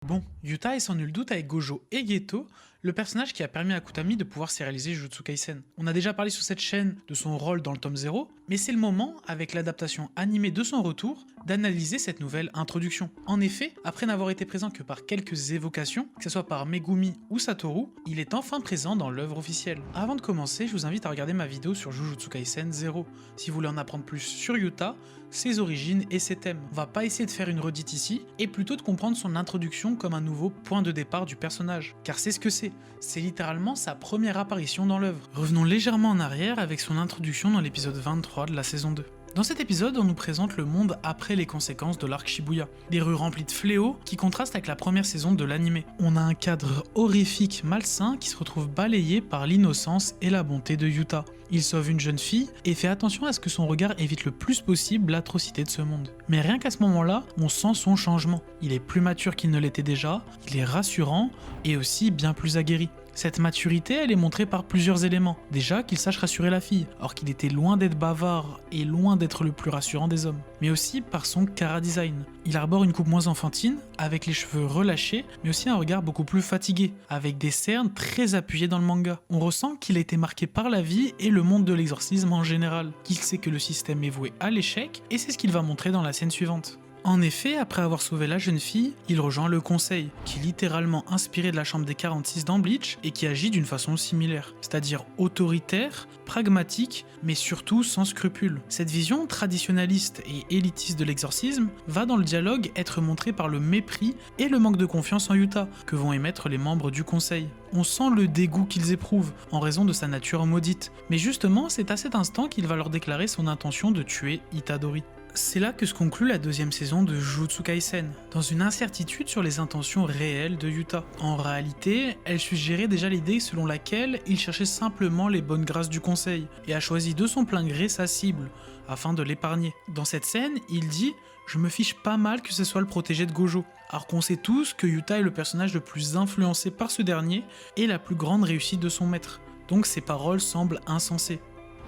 Bon, Yuta est sans nul doute avec Gojo et Geto, le personnage qui a permis à Kutami de pouvoir sérialiser Jujutsu Kaisen. On a déjà parlé sur cette chaîne de son rôle dans le tome 0, mais c'est le moment, avec l'adaptation animée de son retour, d'analyser cette nouvelle introduction. En effet, après n'avoir été présent que par quelques évocations, que ce soit par Megumi ou Satoru, il est enfin présent dans l'œuvre officielle. Avant de commencer, je vous invite à regarder ma vidéo sur Jujutsu Kaisen 0, si vous voulez en apprendre plus sur Yuta, ses origines et ses thèmes. On va pas essayer de faire une redite ici, et plutôt de comprendre son introduction comme un nouveau point de départ du personnage, car c'est ce que c'est littéralement sa première apparition dans l'œuvre. Revenons légèrement en arrière avec son introduction dans l'épisode 23 de la saison 2. Dans cet épisode, on nous présente le monde après les conséquences de l'arc Shibuya. Des rues remplies de fléaux qui contrastent avec la première saison de l'anime. On a un cadre horrifique malsain qui se retrouve balayé par l'innocence et la bonté de Yuta. Il sauve une jeune fille et fait attention à ce que son regard évite le plus possible l'atrocité de ce monde. Mais rien qu'à ce moment-là, on sent son changement. Il est plus mature qu'il ne l'était déjà, il est rassurant et aussi bien plus aguerri. Cette maturité, elle est montrée par plusieurs éléments. Déjà, qu'il sache rassurer la fille, or qu'il était loin d'être bavard et loin d'être le plus rassurant des hommes. Mais aussi par son chara-design. Il arbore une coupe moins enfantine, avec les cheveux relâchés, mais aussi un regard beaucoup plus fatigué, avec des cernes très appuyées dans le manga. On ressent qu'il a été marqué par la vie et le monde de l'exorcisme en général, qu'il sait que le système est voué à l'échec, et c'est ce qu'il va montrer dans la scène suivante. En effet, après avoir sauvé la jeune fille, il rejoint le Conseil, qui est littéralement inspiré de la Chambre des 46 dans Bleach et qui agit d'une façon similaire, c'est-à-dire autoritaire, pragmatique, mais surtout sans scrupules. Cette vision traditionnaliste et élitiste de l'exorcisme va dans le dialogue être montrée par le mépris et le manque de confiance en Yuta que vont émettre les membres du Conseil. On sent le dégoût qu'ils éprouvent en raison de sa nature maudite, mais justement c'est à cet instant qu'il va leur déclarer son intention de tuer Itadori. C'est là que se conclut la deuxième saison de Jujutsu Kaisen, dans une incertitude sur les intentions réelles de Yuta. En réalité, elle suggérait déjà l'idée selon laquelle il cherchait simplement les bonnes grâces du conseil, et a choisi de son plein gré sa cible, afin de l'épargner. Dans cette scène, il dit « Je me fiche pas mal que ce soit le protégé de Gojo », alors qu'on sait tous que Yuta est le personnage le plus influencé par ce dernier, et la plus grande réussite de son maître. Donc ses paroles semblent insensées.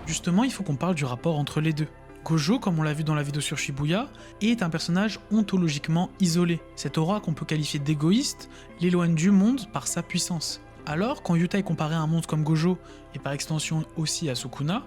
Justement, il faut qu'on parle du rapport entre les deux. Gojo, comme on l'a vu dans la vidéo sur Shibuya, est un personnage ontologiquement isolé. Cette aura qu'on peut qualifier d'égoïste l'éloigne du monde par sa puissance. Alors, quand Yuta est comparé à un monstre comme Gojo, et par extension aussi à Sukuna,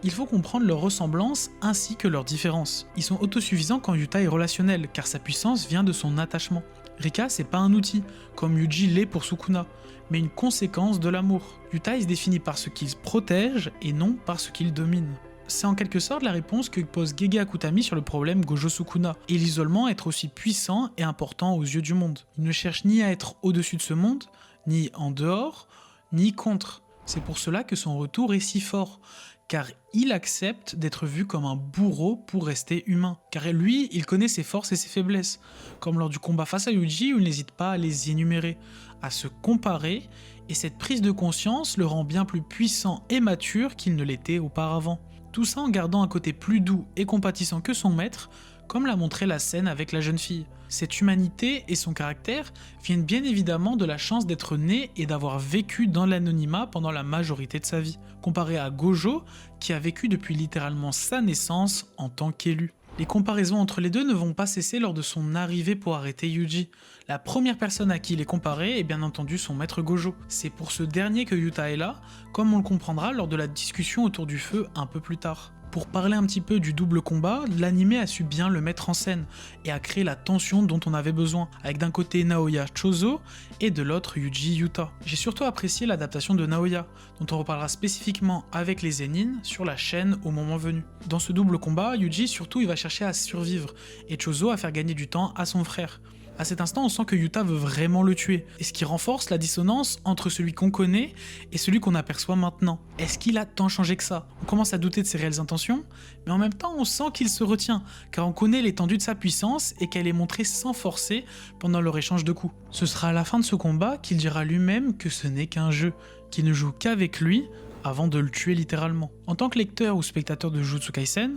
il faut comprendre leurs ressemblances ainsi que leurs différences. Ils sont autosuffisants quand Yuta est relationnel, car sa puissance vient de son attachement. Rika, c'est pas un outil, comme Yuji l'est pour Sukuna, mais une conséquence de l'amour. Yuta, il se définit par ce qu'il protège et non par ce qu'il domine. C'est en quelque sorte la réponse que pose Gege Akutami sur le problème Gojo Sukuna, et l'isolement être aussi puissant et important aux yeux du monde. Il ne cherche ni à être au-dessus de ce monde, ni en dehors, ni contre. C'est pour cela que son retour est si fort, car il accepte d'être vu comme un bourreau pour rester humain. Car lui, il connaît ses forces et ses faiblesses, comme lors du combat face à Yuji où il n'hésite pas à les énumérer, à se comparer, et cette prise de conscience le rend bien plus puissant et mature qu'il ne l'était auparavant. Tout ça en gardant un côté plus doux et compatissant que son maître, comme l'a montré la scène avec la jeune fille. Cette humanité et son caractère viennent bien évidemment de la chance d'être né et d'avoir vécu dans l'anonymat pendant la majorité de sa vie, comparé à Gojo qui a vécu depuis littéralement sa naissance en tant qu'élu. Les comparaisons entre les deux ne vont pas cesser lors de son arrivée pour arrêter Yuji. La première personne à qui il est comparé est bien entendu son maître Gojo. C'est pour ce dernier que Yuta est là, comme on le comprendra lors de la discussion autour du feu un peu plus tard. Pour parler un petit peu du double combat, l'anime a su bien le mettre en scène et a créé la tension dont on avait besoin, avec d'un côté Naoya Chozo et de l'autre Yuji Yuta. J'ai surtout apprécié l'adaptation de Naoya, dont on reparlera spécifiquement avec les Zenin sur la chaîne au moment venu. Dans ce double combat, Yuji surtout il va chercher à survivre et Chozo à faire gagner du temps à son frère. À cet instant, on sent que Yuta veut vraiment le tuer, et ce qui renforce la dissonance entre celui qu'on connaît et celui qu'on aperçoit maintenant. Est-ce qu'il a tant changé que ça? On commence à douter de ses réelles intentions, mais en même temps on sent qu'il se retient, car on connaît l'étendue de sa puissance et qu'elle est montrée sans forcer pendant leur échange de coups. Ce sera à la fin de ce combat qu'il dira lui-même que ce n'est qu'un jeu, qu'il ne joue qu'avec lui avant de le tuer littéralement. En tant que lecteur ou spectateur de Jujutsu Kaisen,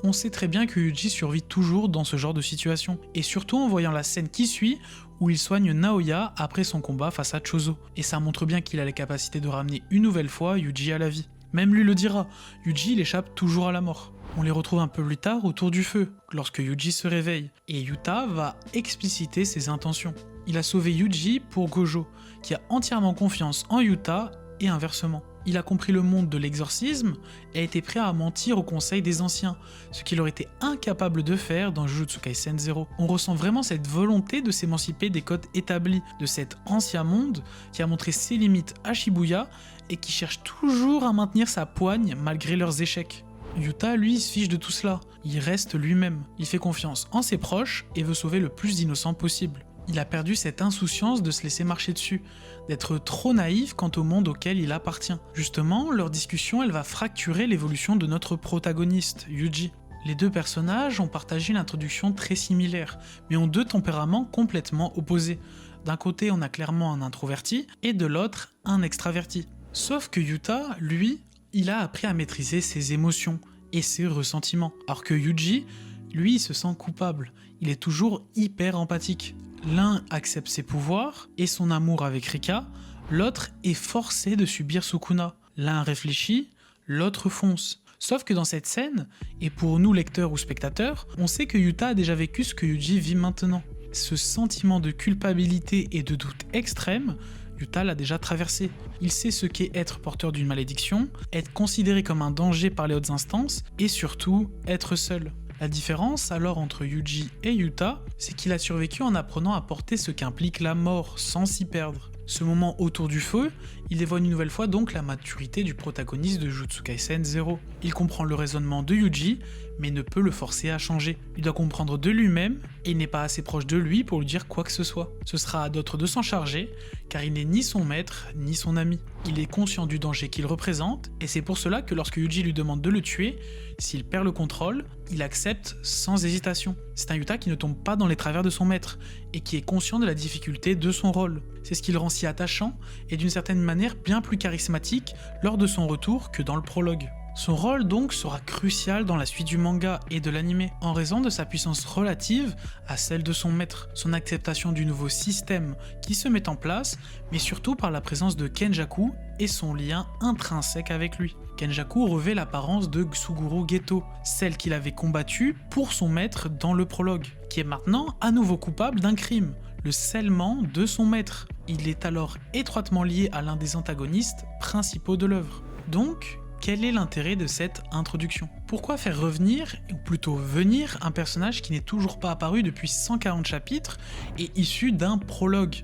on sait très bien que Yuji survit toujours dans ce genre de situation, et surtout en voyant la scène qui suit où il soigne Naoya après son combat face à Chozo, et ça montre bien qu'il a les capacités de ramener une nouvelle fois Yuji à la vie. Même lui le dira, Yuji il échappe toujours à la mort. On les retrouve un peu plus tard autour du feu, lorsque Yuji se réveille, et Yuta va expliciter ses intentions. Il a sauvé Yuji pour Gojo, qui a entièrement confiance en Yuta et inversement. Il a compris le monde de l'exorcisme et a été prêt à mentir au conseil des anciens, ce qu'il aurait été incapable de faire dans Jujutsu Kaisen 0. On ressent vraiment cette volonté de s'émanciper des codes établis de cet ancien monde qui a montré ses limites à Shibuya et qui cherche toujours à maintenir sa poigne malgré leurs échecs. Yuta, lui, se fiche de tout cela. Il reste lui-même. Il fait confiance en ses proches et veut sauver le plus d'innocents possible. Il a perdu cette insouciance de se laisser marcher dessus, d'être trop naïf quant au monde auquel il appartient. Justement, leur discussion, elle va fracturer l'évolution de notre protagoniste, Yuji. Les deux personnages ont partagé une introduction très similaire, mais ont deux tempéraments complètement opposés. D'un côté, on a clairement un introverti, et de l'autre, un extraverti. Sauf que Yuta, lui, il a appris à maîtriser ses émotions et ses ressentiments, alors que Yuji, lui, il se sent coupable. Il est toujours hyper empathique. L'un accepte ses pouvoirs et son amour avec Rika, l'autre est forcé de subir Sukuna. L'un réfléchit, l'autre fonce. Sauf que dans cette scène, et pour nous lecteurs ou spectateurs, on sait que Yuta a déjà vécu ce que Yuji vit maintenant. Ce sentiment de culpabilité et de doute extrême, Yuta l'a déjà traversé. Il sait ce qu'est être porteur d'une malédiction, être considéré comme un danger par les hautes instances, et surtout, être seul. La différence alors entre Yuji et Yuta, c'est qu'il a survécu en apprenant à porter ce qu'implique la mort sans s'y perdre. Ce moment autour du feu, il évoque une nouvelle fois donc la maturité du protagoniste de Jujutsu Kaisen 0. Il comprend le raisonnement de Yuji, mais ne peut le forcer à changer. Il doit comprendre de lui-même, et il n'est pas assez proche de lui pour lui dire quoi que ce soit. Ce sera à d'autres de s'en charger, car il n'est ni son maître, ni son ami. Il est conscient du danger qu'il représente, et c'est pour cela que lorsque Yuji lui demande de le tuer, s'il perd le contrôle, il accepte sans hésitation. C'est un Yuta qui ne tombe pas dans les travers de son maître, et qui est conscient de la difficulté de son rôle. C'est ce qui le rend si attachant, et d'une certaine manière bien plus charismatique lors de son retour que dans le prologue. Son rôle donc sera crucial dans la suite du manga et de l'anime, en raison de sa puissance relative à celle de son maître, son acceptation du nouveau système qui se met en place, mais surtout par la présence de Kenjaku et son lien intrinsèque avec lui. Kenjaku revêt l'apparence de Suguru Geto, celle qu'il avait combattue pour son maître dans le prologue, qui est maintenant à nouveau coupable d'un crime, le scellement de son maître. Il est alors étroitement lié à l'un des antagonistes principaux de l'œuvre. Donc, quel est l'intérêt de cette introduction? Pourquoi faire revenir, ou plutôt venir, un personnage qui n'est toujours pas apparu depuis 140 chapitres et issu d'un prologue,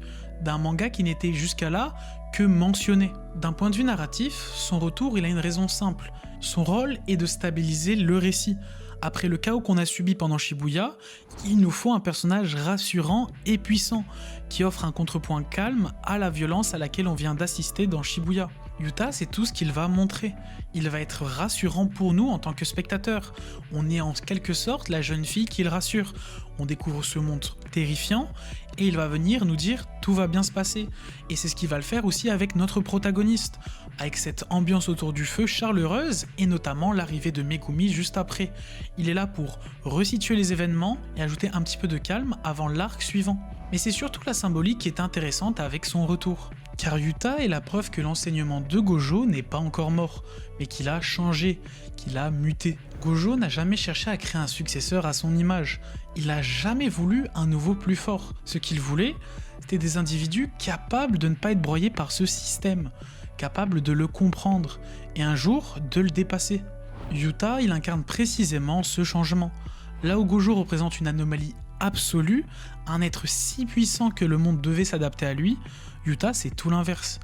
d'un manga qui n'était jusqu'à là que mentionné? D'un point de vue narratif, son retour il a une raison simple. Son rôle est de stabiliser le récit. Après le chaos qu'on a subi pendant Shibuya, il nous faut un personnage rassurant et puissant, qui offre un contrepoint calme à la violence à laquelle on vient d'assister dans Shibuya. Yuta, c'est tout ce qu'il va montrer. Il va être rassurant pour nous en tant que spectateurs. On est en quelque sorte la jeune fille qui le rassure. On découvre ce monde terrifiant et il va venir nous dire tout va bien se passer. Et c'est ce qu'il va le faire aussi avec notre protagoniste, avec cette ambiance autour du feu chaleureuse et notamment l'arrivée de Megumi juste après. Il est là pour resituer les événements et ajouter un petit peu de calme avant l'arc suivant. Mais c'est surtout la symbolique qui est intéressante avec son retour. Car Yuta est la preuve que l'enseignement de Gojo n'est pas encore mort, mais qu'il a changé, qu'il a muté. Gojo n'a jamais cherché à créer un successeur à son image, il n'a jamais voulu un nouveau plus fort. Ce qu'il voulait, c'était des individus capables de ne pas être broyés par ce système, capables de le comprendre, et un jour de le dépasser. Yuta, il incarne précisément ce changement. Là où Gojo représente une anomalie absolue, un être si puissant que le monde devait s'adapter à lui, Yuta c'est tout l'inverse.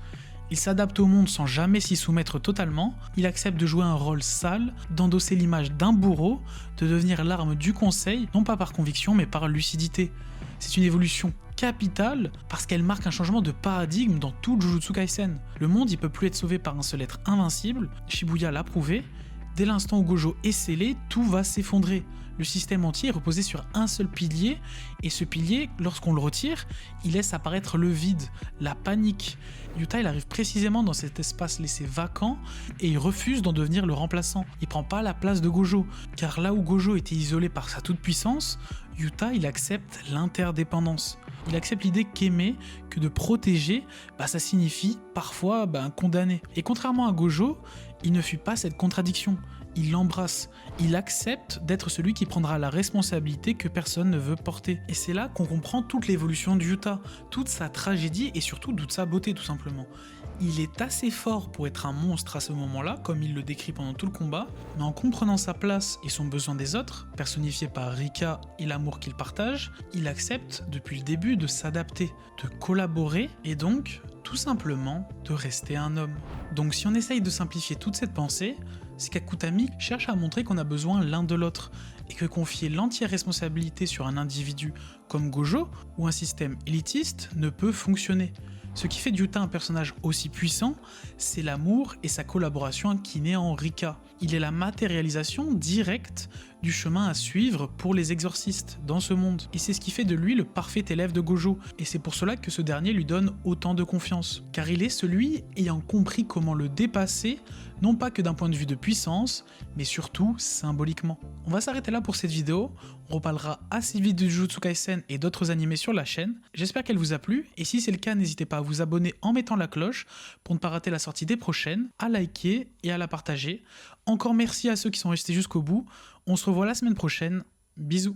Il s'adapte au monde sans jamais s'y soumettre totalement, il accepte de jouer un rôle sale, d'endosser l'image d'un bourreau, de devenir l'arme du conseil, non pas par conviction mais par lucidité. C'est une évolution capitale parce qu'elle marque un changement de paradigme dans tout Jujutsu Kaisen. Le monde il peut plus être sauvé par un seul être invincible, Shibuya l'a prouvé, dès l'instant où Gojo est scellé, tout va s'effondrer. Le système entier est reposé sur un seul pilier, et ce pilier, lorsqu'on le retire, il laisse apparaître le vide, la panique. Yuta il arrive précisément dans cet espace laissé vacant, et il refuse d'en devenir le remplaçant. Il prend pas la place de Gojo, car là où Gojo était isolé par sa toute-puissance, Yuta il accepte l'interdépendance. Il accepte l'idée qu'aimer, que de protéger, ça signifie parfois condamner. Et contrairement à Gojo, il ne fuit pas cette contradiction. il l'embrasse, il accepte d'être celui qui prendra la responsabilité que personne ne veut porter. Et c'est là qu'on comprend toute l'évolution de Yuta, toute sa tragédie et surtout toute sa beauté tout simplement. Il est assez fort pour être un monstre à ce moment-là, comme il le décrit pendant tout le combat, mais en comprenant sa place et son besoin des autres, personnifié par Rika et l'amour qu'il partage, il accepte depuis le début de s'adapter, de collaborer et donc tout simplement de rester un homme. Donc si on essaye de simplifier toute cette pensée, c'est qu'Akutami cherche à montrer qu'on a besoin l'un de l'autre et que confier l'entière responsabilité sur un individu comme Gojo ou un système élitiste ne peut fonctionner. Ce qui fait de Yuta un personnage aussi puissant, c'est l'amour et sa collaboration qui naît en Rika. Il est la matérialisation directe du chemin à suivre pour les exorcistes dans ce monde. Et c'est ce qui fait de lui le parfait élève de Gojo. Et c'est pour cela que ce dernier lui donne autant de confiance. Car il est celui ayant compris comment le dépasser, non pas que d'un point de vue de puissance, mais surtout symboliquement. On va s'arrêter là pour cette vidéo. On reparlera assez vite de Jujutsu Kaisen et d'autres animés sur la chaîne. J'espère qu'elle vous a plu. Et si c'est le cas, n'hésitez pas à vous abonner en mettant la cloche pour ne pas rater la sortie des prochaines, à liker et à la partager. Encore merci à ceux qui sont restés jusqu'au bout. On se revoit la semaine prochaine. Bisous.